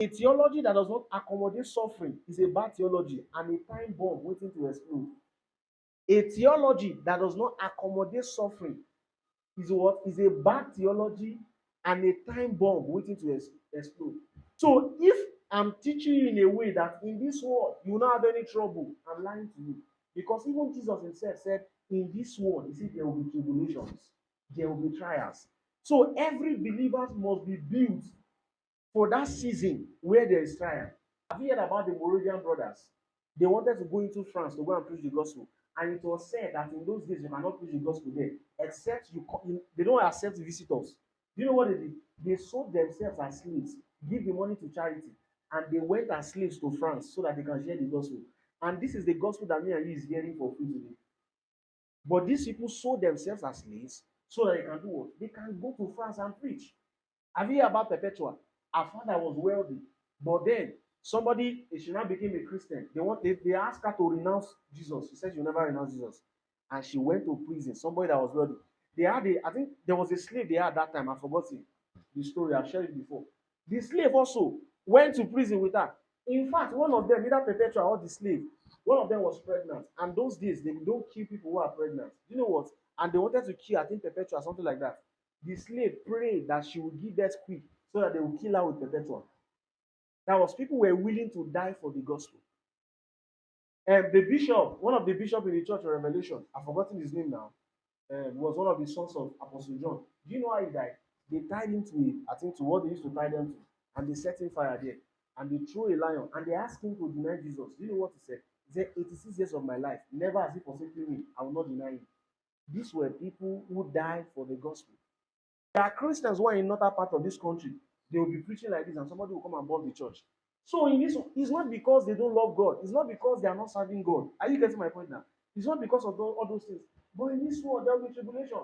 A theology that does not accommodate suffering is a bad theology and a time bomb waiting to explode. A theology that does not accommodate suffering is what? Is a bad theology and a time bomb waiting to explode. So if I'm teaching you in a way that in this world you will not have any trouble, I'm lying to you. Because even Jesus himself said, in this world, he said there will be tribulations, there will be trials. So every believer must be built for that season where there is trial. Have you heard about the Moravian brothers? They wanted to go into France to go and preach the gospel. And it was said that in those days you cannot preach the gospel there, except they don't accept visitors. Do you know what they did? They sold themselves as slaves, give the money to charity, and they went as slaves to France so that they can share the gospel. And this is the gospel that me and you is hearing for free today. But these people sold themselves as slaves so that they can do what? They can go to France and preach. Have you heard about Perpetua? Her father was wealthy, but then she now became a Christian. They asked her to renounce Jesus. She said she'll never renounce Jesus. And she went to prison. Somebody that was wealthy. I think there was a slave they had at that time. I forgot the story. I've shared it before. The slave also went to prison with her. In fact, one of them, either Perpetua or the slave, one of them was pregnant. And those days, they don't kill people who are pregnant. You know what? And they wanted to kill, I think, Perpetua, something like that. The slave prayed that she would give death quick so that they would kill her with Perpetua. That was people were willing to die for the gospel. And the bishop, one of the bishops in the Church of Revelation, I've forgotten his name now, was one of the sons of Apostle John. Do you know how he died? They tied him to what they used to tie them to, and they set him fire there. And they threw a lion, and they asked him to deny Jesus. Do you know what he said? He said, 86 years of my life, never has he forsaken me. I will not deny him. These were people who died for the gospel. There are Christians who are in another part of this country. They will be preaching like this, and somebody will come and bomb the church. So in this, it's not because they don't love God. It's not because they are not serving God. Are you getting my point now? It's not because of all those things. But in this world, there will be tribulation.